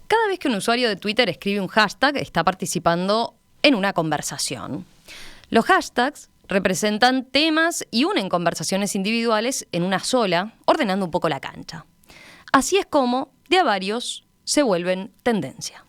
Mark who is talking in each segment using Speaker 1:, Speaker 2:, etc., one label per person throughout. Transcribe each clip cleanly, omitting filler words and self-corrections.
Speaker 1: Cada vez que un usuario de Twitter escribe un hashtag, está participando en una conversación. Los hashtags representan temas y unen conversaciones individuales en una sola, ordenando un poco la cancha. Así es como, de a varios, se vuelven tendencia.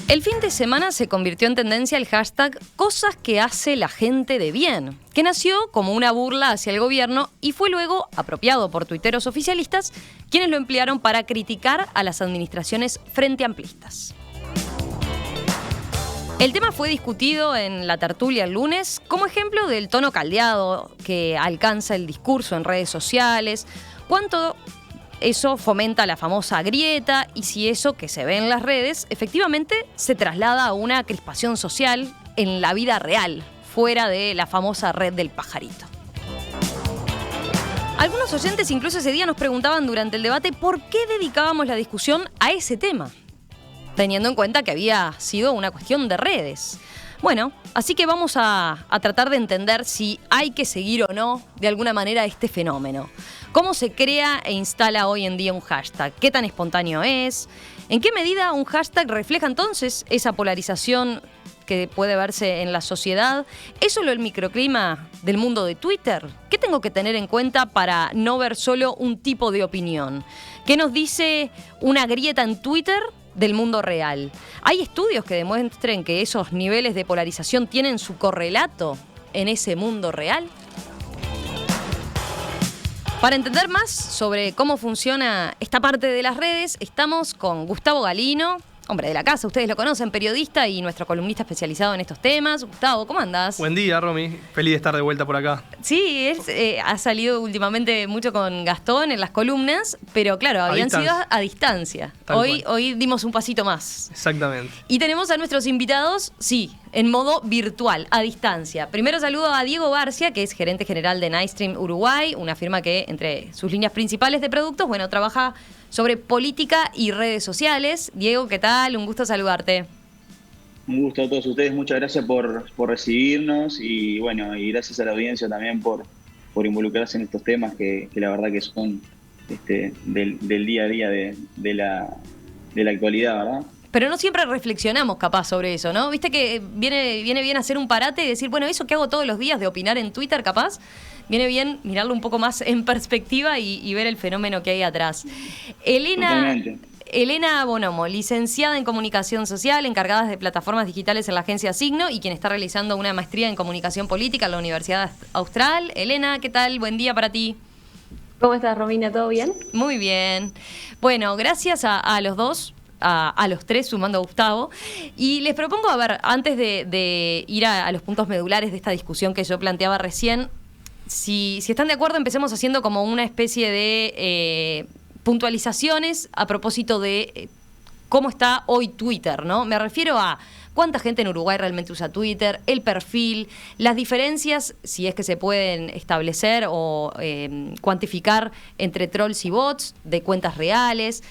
Speaker 1: El fin de semana se convirtió en tendencia el hashtag Cosas que hace la gente de bien, que nació como una burla hacia el gobierno y fue luego apropiado por tuiteros oficialistas, quienes lo emplearon para criticar a las administraciones frenteamplistas. El tema fue discutido en la tertulia el lunes como ejemplo del tono caldeado que alcanza el discurso en redes sociales, cuánto eso fomenta la famosa grieta y si eso que se ve en las redes efectivamente se traslada a una crispación social en la vida real, fuera de la famosa red del pajarito. Algunos oyentes incluso ese día nos preguntaban durante el debate por qué dedicábamos la discusión a ese tema, teniendo en cuenta que había sido una cuestión de redes. Bueno, así que vamos a tratar de entender si hay que seguir o no, de alguna manera, este fenómeno. ¿Cómo se crea e instala hoy en día un hashtag? ¿Qué tan espontáneo es? ¿En qué medida un hashtag refleja entonces esa polarización que puede verse en la sociedad? ¿Es solo el microclima del mundo de Twitter? ¿Qué tengo que tener en cuenta para no ver solo un tipo de opinión? ¿Qué nos dice una grieta en Twitter del mundo real? ¿Hay estudios que demuestren que esos niveles de polarización tienen su correlato en ese mundo real? Para entender más sobre cómo funciona esta parte de las redes, estamos con Gustavo Galino, hombre de la casa, ustedes lo conocen, periodista y nuestro columnista especializado en estos temas. Gustavo, ¿cómo andás?
Speaker 2: Buen día, Romy. Feliz de estar de vuelta por acá.
Speaker 1: Sí, ha salido últimamente mucho con Gastón en las columnas, pero claro, habían sido a distancia. Hoy dimos un pasito más.
Speaker 2: Exactamente.
Speaker 1: Y tenemos a nuestros invitados, sí, en modo virtual, a distancia. Primero saludo a Diego Barcia, que es gerente general de Nightstream Uruguay, una firma que, entre sus líneas principales de productos, trabaja sobre política y redes sociales. Diego, ¿qué tal? Un gusto saludarte.
Speaker 3: Un gusto a todos ustedes, muchas gracias por recibirnos y y gracias a la audiencia también por involucrarse en estos temas que la verdad que son del día a día de la actualidad, ¿verdad?
Speaker 1: Pero no siempre reflexionamos capaz sobre eso, ¿no? Viste que viene bien hacer un parate y decir, bueno, eso que hago todos los días de opinar en Twitter capaz, viene bien mirarlo un poco más en perspectiva y ver el fenómeno que hay atrás. Elena Bonomo, licenciada en Comunicación Social, encargada de plataformas digitales en la agencia Signo y quien está realizando una maestría en Comunicación Política en la Universidad Austral. Elena, ¿qué tal? Buen día para ti.
Speaker 4: ¿Cómo estás, Romina? ¿Todo bien?
Speaker 1: Muy bien. Bueno, gracias a los dos. A los tres, sumando a Gustavo. Y les propongo, a ver, antes de ir a los puntos medulares de esta discusión que yo planteaba recién, si están de acuerdo, empecemos haciendo como una especie de puntualizaciones a propósito de cómo está hoy Twitter, ¿no? Me refiero a cuánta gente en Uruguay realmente usa Twitter, el perfil, las diferencias, si es que se pueden establecer o cuantificar entre trolls y bots, de cuentas reales.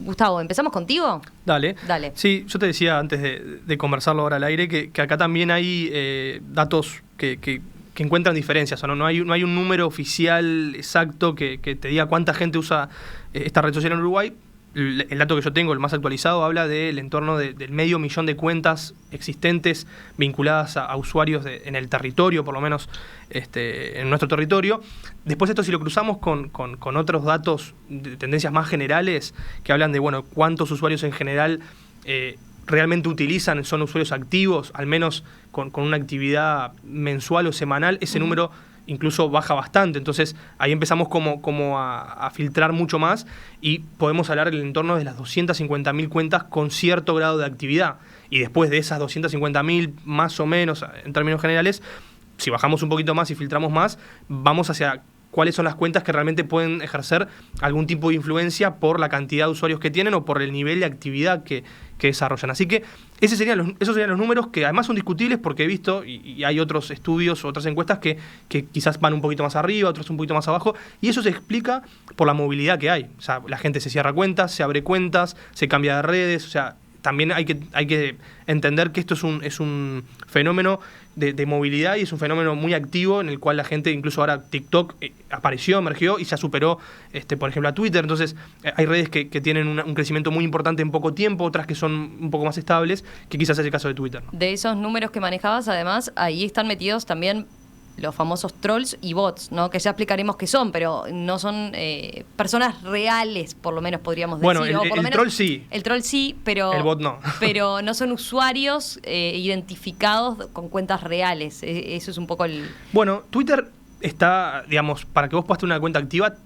Speaker 1: Gustavo, ¿empezamos contigo?
Speaker 2: Dale. Sí, yo te decía antes de conversarlo ahora al aire que acá también hay datos que encuentran diferencias. No hay un número oficial exacto que te diga cuánta gente usa esta red social en Uruguay. El dato que yo tengo, el más actualizado, habla del entorno del 500.000 de cuentas existentes vinculadas a usuarios en el territorio, por lo menos en nuestro territorio. Después esto, si lo cruzamos con otros datos de tendencias más generales que hablan de cuántos usuarios en general realmente utilizan, son usuarios activos, al menos con una actividad mensual o semanal, ese número incluso baja bastante. Entonces ahí empezamos como a filtrar mucho más y podemos hablar del entorno de las 250.000 cuentas con cierto grado de actividad. Y después de esas 250.000, más o menos, en términos generales, si bajamos un poquito más y filtramos más, vamos hacia cuáles son las cuentas que realmente pueden ejercer algún tipo de influencia por la cantidad de usuarios que tienen o por el nivel de actividad que desarrollan. Así que esos serían los números que además son discutibles porque he visto, y hay otros estudios, otras encuestas que quizás van un poquito más arriba, otros un poquito más abajo, y eso se explica por la movilidad que hay. O sea, la gente se cierra cuentas, se abre cuentas, se cambia de redes, o sea, también hay que entender que esto es un fenómeno de movilidad y es un fenómeno muy activo en el cual la gente, incluso ahora TikTok apareció, emergió y ya superó, por ejemplo, a Twitter. Entonces hay redes que tienen un crecimiento muy importante en poco tiempo, otras que son un poco más estables, que quizás es el caso de Twitter, ¿no?
Speaker 1: De esos números que manejabas, además, ahí están metidos también los famosos trolls y bots, ¿no? Que ya explicaremos qué son, pero no son personas reales, por lo menos podríamos decir.
Speaker 2: Bueno, el troll sí.
Speaker 1: El troll sí, pero
Speaker 2: el bot no.
Speaker 1: Pero no son usuarios identificados con cuentas reales. Eso es un poco el...
Speaker 2: Bueno, Twitter está, digamos, para que vos puedas tener una cuenta activa,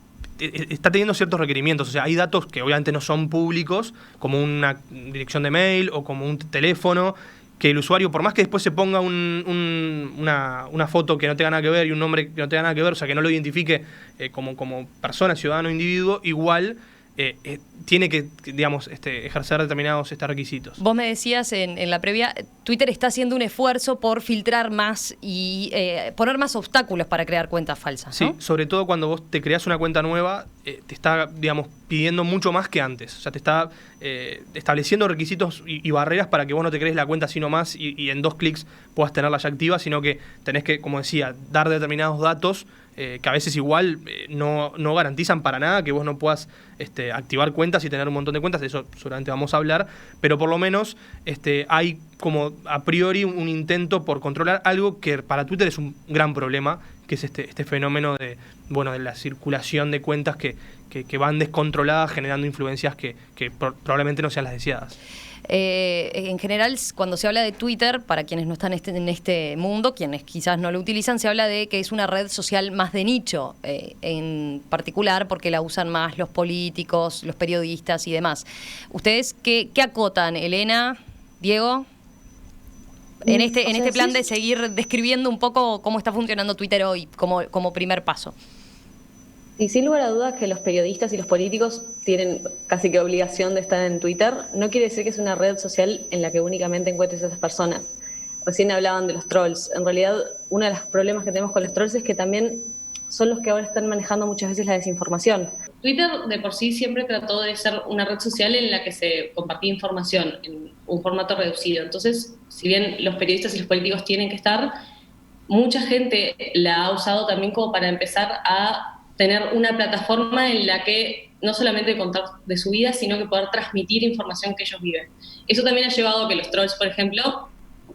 Speaker 2: está teniendo ciertos requerimientos. O sea, hay datos que obviamente no son públicos, como una dirección de mail o como un teléfono, que el usuario, por más que después se ponga una foto que no tenga nada que ver y un nombre que no tenga nada que ver, o sea, que no lo identifique como persona, ciudadano o individuo, igual tiene que, digamos, ejercer determinados requisitos.
Speaker 1: Vos me decías en la previa, Twitter está haciendo un esfuerzo por filtrar más y poner más obstáculos para crear cuentas falsas, ¿no?
Speaker 2: Sí, sobre todo cuando vos te creás una cuenta nueva, te está, digamos, pidiendo mucho más que antes. O sea, te está estableciendo requisitos y barreras para que vos no te crees la cuenta así nomás y en 2 clics puedas tenerla ya activa, sino que tenés que, como decía, dar determinados datos que a veces igual no garantizan para nada que vos no puedas activar cuentas y tener un montón de cuentas. De eso seguramente vamos a hablar, pero por lo menos hay como a priori un intento por controlar algo que para Twitter es un gran problema, que es este fenómeno de la circulación de cuentas que van descontroladas, generando influencias que probablemente no sean las deseadas.
Speaker 1: En general, cuando se habla de Twitter, para quienes no están en este mundo, quienes quizás no lo utilizan, se habla de que es una red social más de nicho, en particular porque la usan más los políticos, los periodistas y demás. ¿Ustedes qué acotan, Elena, Diego? En este plan de seguir describiendo un poco cómo está funcionando Twitter hoy, como primer paso.
Speaker 4: Y sin lugar a dudas que los periodistas y los políticos tienen casi que obligación de estar en Twitter. No quiere decir que es una red social en la que únicamente encuentres a esas personas. Recién hablaban de los trolls. En realidad, uno de los problemas que tenemos con los trolls es que también son los que ahora están manejando muchas veces la desinformación.
Speaker 5: Twitter de por sí siempre trató de ser una red social en la que se compartía información en un formato reducido. Entonces, si bien los periodistas y los políticos tienen que estar, mucha gente la ha usado también como para empezar a tener una plataforma en la que no solamente contar de su vida, sino que poder transmitir información que ellos viven. Eso también ha llevado a que los trolls, por ejemplo,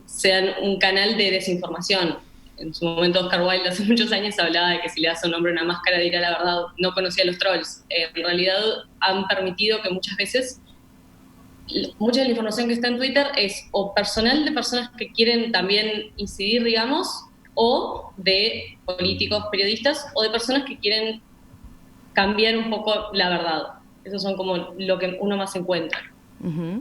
Speaker 5: sean un canal de desinformación. En su momento Oscar Wilde hace muchos años hablaba de que si le das a un hombre una máscara dirá la verdad. No conocía a los trolls. En realidad han permitido que muchas veces mucha de la información que está en Twitter es o personal de personas que quieren también incidir, digamos, o de políticos, periodistas, o de personas que quieren cambiar un poco la verdad. Esos son como lo que uno más encuentra.
Speaker 1: Uh-huh.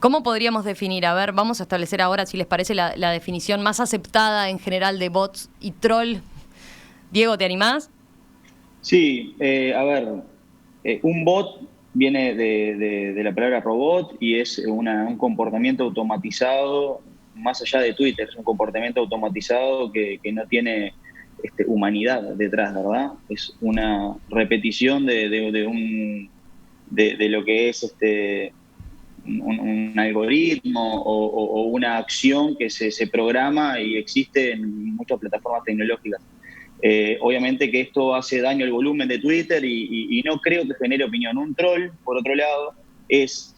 Speaker 1: ¿Cómo podríamos definir? A ver, vamos a establecer ahora, si les parece, la definición más aceptada en general de bots y troll. Diego, ¿te animás?
Speaker 3: Sí, a ver, un bot viene de la palabra robot y es un comportamiento automatizado. Más allá de Twitter, es un comportamiento automatizado que no tiene humanidad detrás, ¿verdad? Es una repetición de lo que es un algoritmo o una acción que se programa y existe en muchas plataformas tecnológicas. Obviamente que esto hace daño al volumen de Twitter y no creo que genere opinión. Un troll, por otro lado, es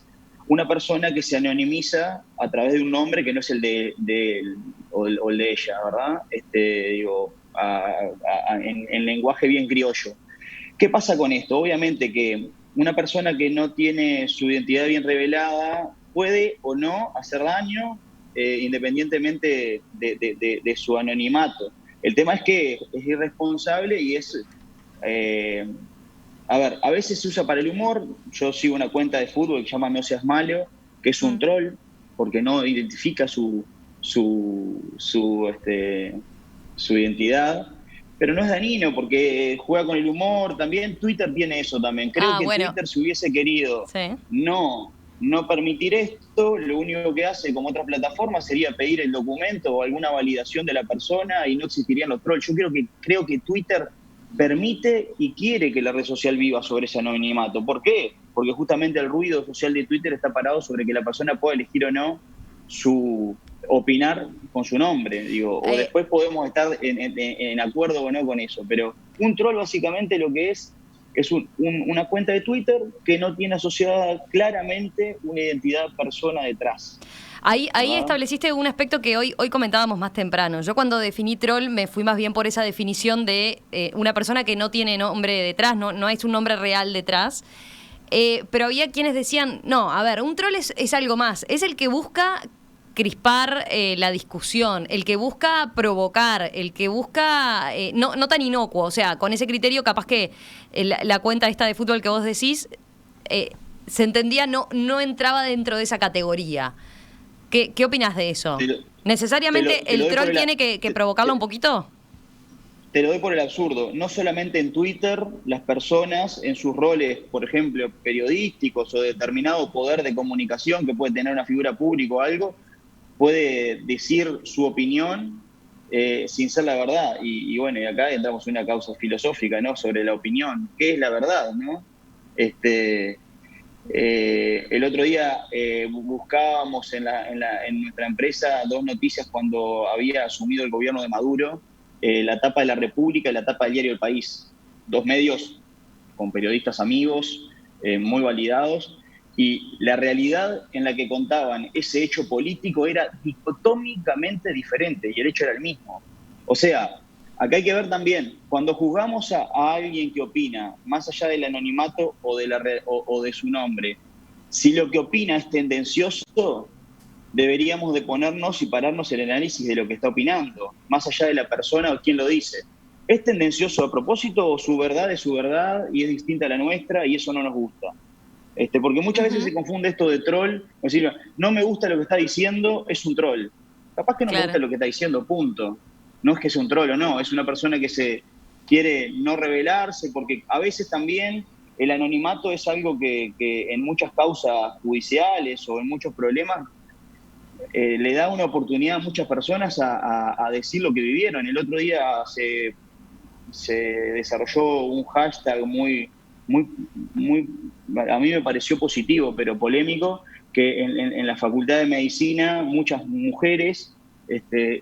Speaker 3: una persona que se anonimiza a través de un nombre que no es el de él o el de ella, ¿verdad? En lenguaje bien criollo. ¿Qué pasa con esto? Obviamente que una persona que no tiene su identidad bien revelada puede o no hacer daño independientemente de su anonimato. El tema es que es irresponsable y es... a veces se usa para el humor. Yo sigo una cuenta de fútbol que se llama No Seas Malo, que es un troll, porque no identifica su identidad, pero no es dañino porque juega con el humor también. Twitter tiene eso también. Creo que Twitter, si hubiese querido no permitir esto, lo único que hace, como otras plataformas, sería pedir el documento o alguna validación de la persona y no existirían los trolls. Yo creo que Twitter permite y quiere que la red social viva sobre ese anonimato. ¿Por qué? porque justamente el ruido social de Twitter está parado sobre que la persona pueda elegir o no opinar con su nombre, digo, o después podemos estar en acuerdo o no con eso, pero un troll básicamente lo que es una cuenta de Twitter que no tiene asociada claramente una identidad persona detrás.
Speaker 1: Ahí estableciste un aspecto que hoy comentábamos más temprano. Yo cuando definí troll me fui más bien por esa definición de una persona que no tiene nombre detrás, no es un nombre real detrás. Pero había quienes decían, no, a ver, un troll es algo más, es el que busca crispar la discusión, el que busca provocar, el que busca, no tan inocuo, o sea, con ese criterio capaz que la cuenta esta de fútbol que vos decís, se entendía, no entraba dentro de esa categoría. ¿Qué opinás de eso? ¿Necesariamente el troll tiene que provocarlo un poquito?
Speaker 3: Te lo doy por el absurdo. No solamente en Twitter, las personas en sus roles, por ejemplo, periodísticos o determinado poder de comunicación que puede tener una figura pública o algo, puede decir su opinión sin ser la verdad. Y bueno, y acá entramos en una causa filosófica, ¿no? Sobre la opinión. ¿Qué es la verdad, no? El otro día buscábamos en nuestra empresa 2 noticias cuando había asumido el gobierno de Maduro, la tapa de La República y la tapa del diario El País. 2 medios con periodistas amigos, muy validados, y la realidad en la que contaban ese hecho político era dicotómicamente diferente y el hecho era el mismo. O sea, acá hay que ver también, cuando juzgamos a alguien que opina, más allá del anonimato o de su nombre, si lo que opina es tendencioso, deberíamos de ponernos y pararnos el análisis de lo que está opinando, más allá de la persona o quién lo dice. ¿Es tendencioso a propósito o su verdad es su verdad y es distinta a la nuestra y eso no nos gusta? Porque muchas veces se confunde esto de troll, es decir, no me gusta lo que está diciendo, es un troll. Capaz que no me gusta lo que está diciendo, punto. No es que sea un troll o no, es una persona que se quiere no revelarse, porque a veces también el anonimato es algo que en muchas causas judiciales o en muchos problemas le da una oportunidad a muchas personas a decir lo que vivieron. El otro día se desarrolló un hashtag muy, a mí me pareció positivo, pero polémico, que en la Facultad de Medicina muchas mujeres,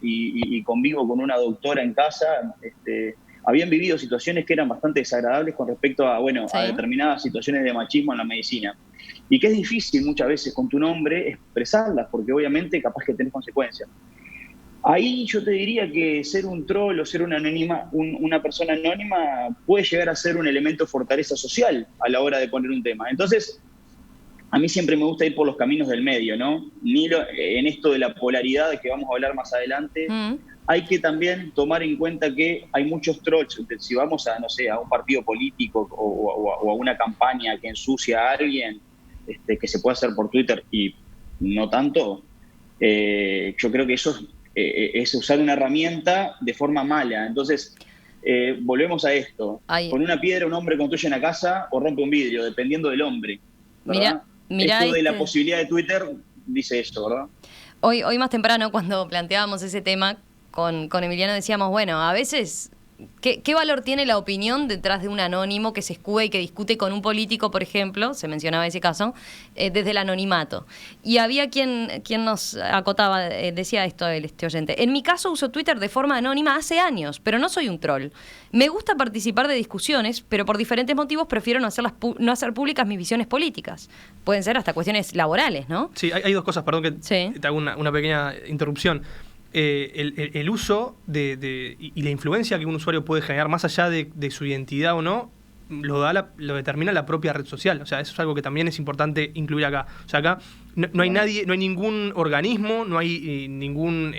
Speaker 3: y convivo con una doctora en casa, habían vivido situaciones que eran bastante desagradables con respecto a determinadas situaciones de machismo en la medicina. Y que es difícil muchas veces con tu nombre expresarlas, porque obviamente capaz que tenés consecuencias. Ahí yo te diría que ser un troll o ser una persona anónima puede llegar a ser un elemento de fortaleza social a la hora de poner un tema. Entonces, a mí siempre me gusta ir por los caminos del medio, ¿no? En esto de la polaridad que vamos a hablar más adelante, hay que también tomar en cuenta que hay muchos trolls. Si vamos a, no sé, a un partido político o a una campaña que ensucia a alguien, que se puede hacer por Twitter y no tanto, yo creo que eso es usar una herramienta de forma mala. Entonces, volvemos a esto. Con una piedra un hombre construye una casa o rompe un vidrio, dependiendo del hombre. ¿Verdad? Mira esto de la posibilidad de Twitter dice eso, ¿verdad?
Speaker 1: Hoy más temprano, cuando planteábamos ese tema, con Emiliano decíamos, bueno, a veces, ¿qué valor tiene la opinión detrás de un anónimo que se escuda y que discute con un político, por ejemplo, se mencionaba ese caso, desde el anonimato? Y había quien nos acotaba, decía esto este oyente, en mi caso uso Twitter de forma anónima hace años, pero no soy un troll. Me gusta participar de discusiones, pero por diferentes motivos prefiero no hacer públicas mis visiones políticas. Pueden ser hasta cuestiones laborales, ¿no?
Speaker 2: Sí, hay 2 cosas, perdón que te hago una pequeña interrupción. El uso y la influencia que un usuario puede generar, más allá de su identidad o no, lo determina la propia red social. O sea, eso es algo que también es importante incluir acá. O sea, acá no hay nadie, no hay ningún organismo, no hay ningún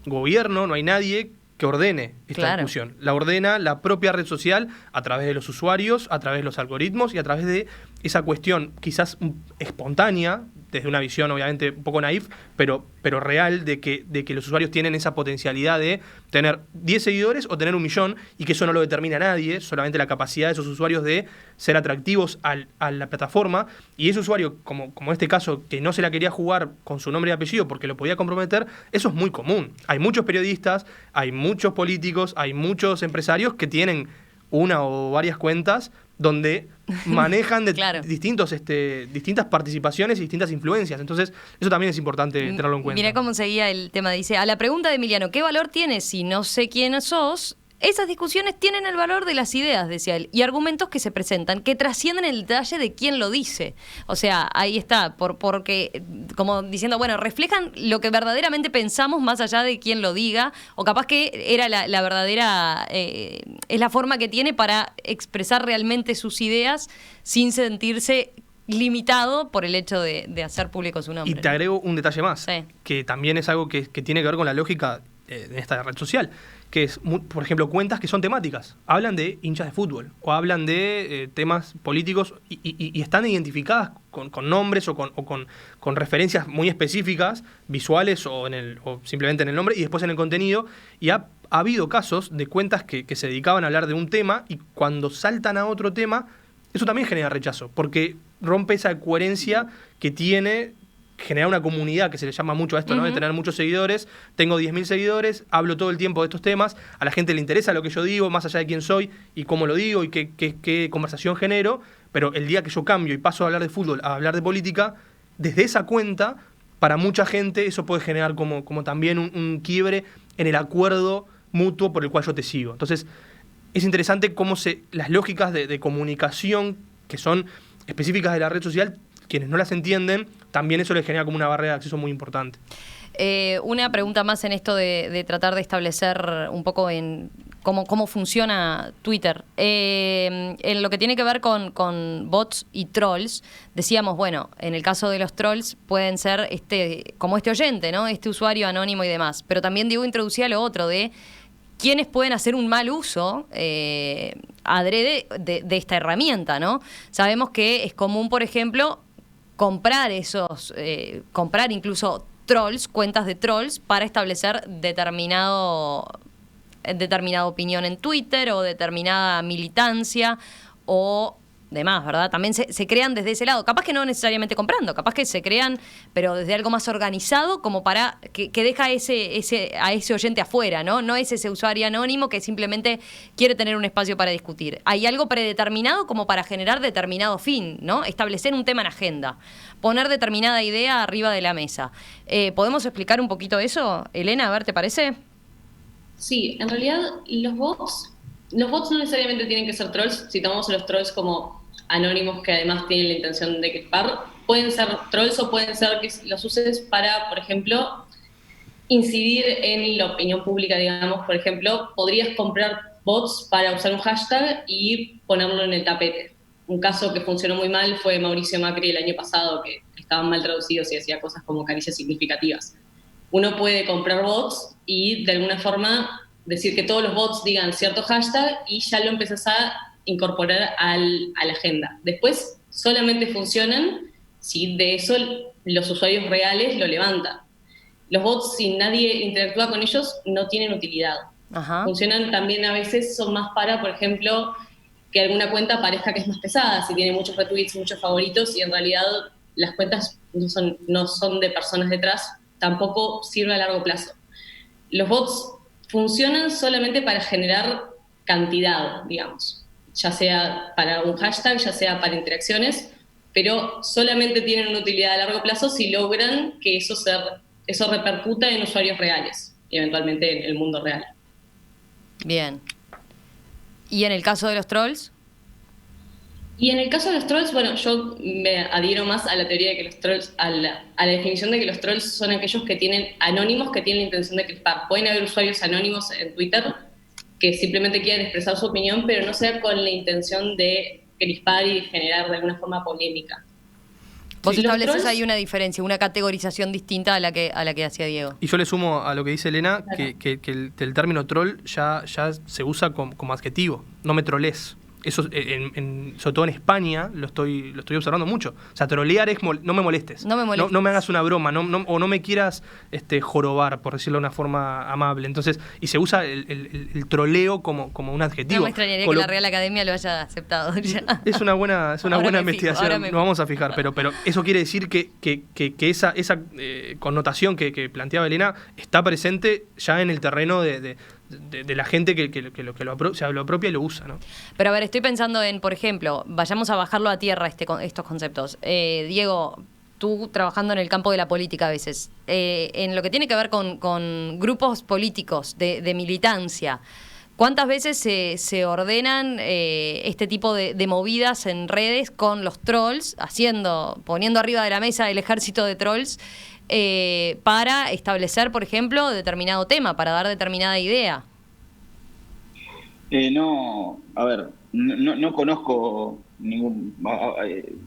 Speaker 2: gobierno, no hay nadie que ordene esta discusión. La ordena la propia red social a través de los usuarios, a través de los algoritmos y a través de esa cuestión quizás espontánea, desde una visión obviamente un poco naif, pero real, de que los usuarios tienen esa potencialidad de tener 10 seguidores o tener 1 millón, y que eso no lo determina nadie, solamente la capacidad de esos usuarios de ser atractivos a la plataforma. Y ese usuario, como este caso, que no se la quería jugar con su nombre y apellido porque lo podía comprometer, eso es muy común. Hay muchos periodistas, hay muchos políticos, hay muchos empresarios que tienen una o varias cuentas donde manejan
Speaker 1: Claro.
Speaker 2: distintas participaciones y distintas influencias. Entonces, eso también es importante tenerlo en cuenta.
Speaker 1: Mirá cómo seguía el tema. Dice, a la pregunta de Emiliano, ¿qué valor tiene si no sé quién sos? Esas discusiones tienen el valor de las ideas, decía él, y argumentos que se presentan, que trascienden el detalle de quién lo dice. O sea, ahí está, porque, como diciendo, bueno, reflejan lo que verdaderamente pensamos más allá de quién lo diga, o capaz que era la verdadera, es la forma que tiene para expresar realmente sus ideas sin sentirse limitado por el hecho de hacer público su nombre.
Speaker 2: Y te agrego un detalle más,
Speaker 1: Sí.
Speaker 2: que también es algo que tiene que ver con la lógica de esta red social, que es, por ejemplo, cuentas que son temáticas. Hablan de hinchas de fútbol o hablan de temas políticos y están identificadas con nombres o con referencias muy específicas, visuales o simplemente en el nombre y después en el contenido. Y ha habido casos de cuentas que se dedicaban a hablar de un tema y cuando saltan a otro tema, eso también genera rechazo, porque rompe esa coherencia que tiene generar una comunidad, que se le llama mucho a esto, ¿no? De tener muchos seguidores. Tengo 10.000 seguidores, hablo todo el tiempo de estos temas, a la gente le interesa lo que yo digo, más allá de quién soy y cómo lo digo y qué conversación genero, pero el día que yo cambio y paso a hablar de fútbol a hablar de política, desde esa cuenta, para mucha gente eso puede generar como también un quiebre en el acuerdo mutuo por el cual yo te sigo. Entonces, es interesante cómo las lógicas de comunicación que son específicas de la red social, quienes no las entienden, también eso les genera como una barrera de acceso muy importante.
Speaker 1: Una pregunta más en esto de tratar de establecer un poco en cómo funciona Twitter. En lo que tiene que ver con bots y trolls, decíamos, bueno, en el caso de los trolls pueden ser como este oyente, ¿no? Este usuario anónimo y demás. Pero también Diego introducía lo otro de quiénes pueden hacer un mal uso adrede de esta herramienta, ¿no? Sabemos que es común, por ejemplo, comprar incluso trolls, cuentas de trolls, para establecer determinada opinión en Twitter o determinada militancia o demás, ¿verdad? También se crean desde ese lado, capaz que no necesariamente comprando, capaz que se crean, pero desde algo más organizado, como para que deja a ese oyente afuera, ¿no? No es ese usuario anónimo que simplemente quiere tener un espacio para discutir. Hay algo predeterminado como para generar determinado fin, ¿no? Establecer un tema en agenda, poner determinada idea arriba de la mesa. ¿Podemos explicar un poquito eso, Elena? A ver, ¿te parece?
Speaker 5: Sí, en realidad los bots no necesariamente tienen que ser trolls. Si tomamos a los trolls como anónimos que además tienen la intención de clipar, pueden ser trolls o pueden ser que los uses para, por ejemplo, incidir en la opinión pública, digamos. Por ejemplo, podrías comprar bots para usar un hashtag y ponerlo en el tapete. Un caso que funcionó muy mal fue Mauricio Macri el año pasado, que estaban mal traducidos y hacía cosas como caricias significativas. Uno puede comprar bots y de alguna forma decir que todos los bots digan cierto hashtag y ya lo empezás a incorporar a la agenda. Después solamente funcionan si de eso los usuarios reales lo levantan. Los bots, si nadie interactúa con ellos, no tienen utilidad.
Speaker 1: Ajá.
Speaker 5: Funcionan también a veces, son más para, por ejemplo, que alguna cuenta parezca que es más pesada, si tiene muchos retweets, muchos favoritos, y en realidad las cuentas no son de personas detrás, tampoco sirve a largo plazo. Los bots funcionan solamente para generar cantidad, digamos, ya sea para un hashtag, ya sea para interacciones, pero solamente tienen una utilidad a largo plazo si logran que eso repercuta en usuarios reales y eventualmente en el mundo real. Bien.
Speaker 1: ¿Y en el caso de los trolls?
Speaker 5: Y en el caso de los trolls, bueno, yo me adhiero más a la teoría de que los trolls, a la definición de que los trolls son aquellos que tienen anónimos que tienen la intención de clipar. Pueden haber usuarios anónimos en Twitter que simplemente quieren expresar su opinión, pero no sea con la intención de crispar y generar de alguna forma polémica.
Speaker 1: Vos estableces ahí una diferencia, una categorización distinta a la que hacía Diego.
Speaker 2: Y yo le sumo a lo que dice Elena,
Speaker 5: Claro.
Speaker 2: que el término troll ya se usa como adjetivo. No me trolees. Eso, sobre todo en España, lo estoy observando mucho. O sea, trolear es no me molestes.
Speaker 1: No me molestes.
Speaker 2: No me hagas una broma, o no me quieras jorobar, por decirlo de una forma amable. Entonces, y se usa el troleo como un adjetivo.
Speaker 1: No me extrañaría que la Real Academia lo haya aceptado ya.
Speaker 2: Es una buena investigación, nos vamos a fijar, pero eso quiere decir que esa connotación que planteaba Elena está presente ya en el terreno de de la gente que lo apropia y lo usa, ¿no?
Speaker 1: Pero a ver, estoy pensando en, por ejemplo, vayamos a bajarlo a tierra estos conceptos. Diego, tú trabajando en el campo de la política a veces, en lo que tiene que ver con grupos políticos de militancia, ¿cuántas veces se ordenan este tipo de movidas en redes con los trolls, poniendo arriba de la mesa el ejército de trolls para establecer, por ejemplo, determinado tema, para dar determinada idea?
Speaker 3: No, a ver, no conozco ningún...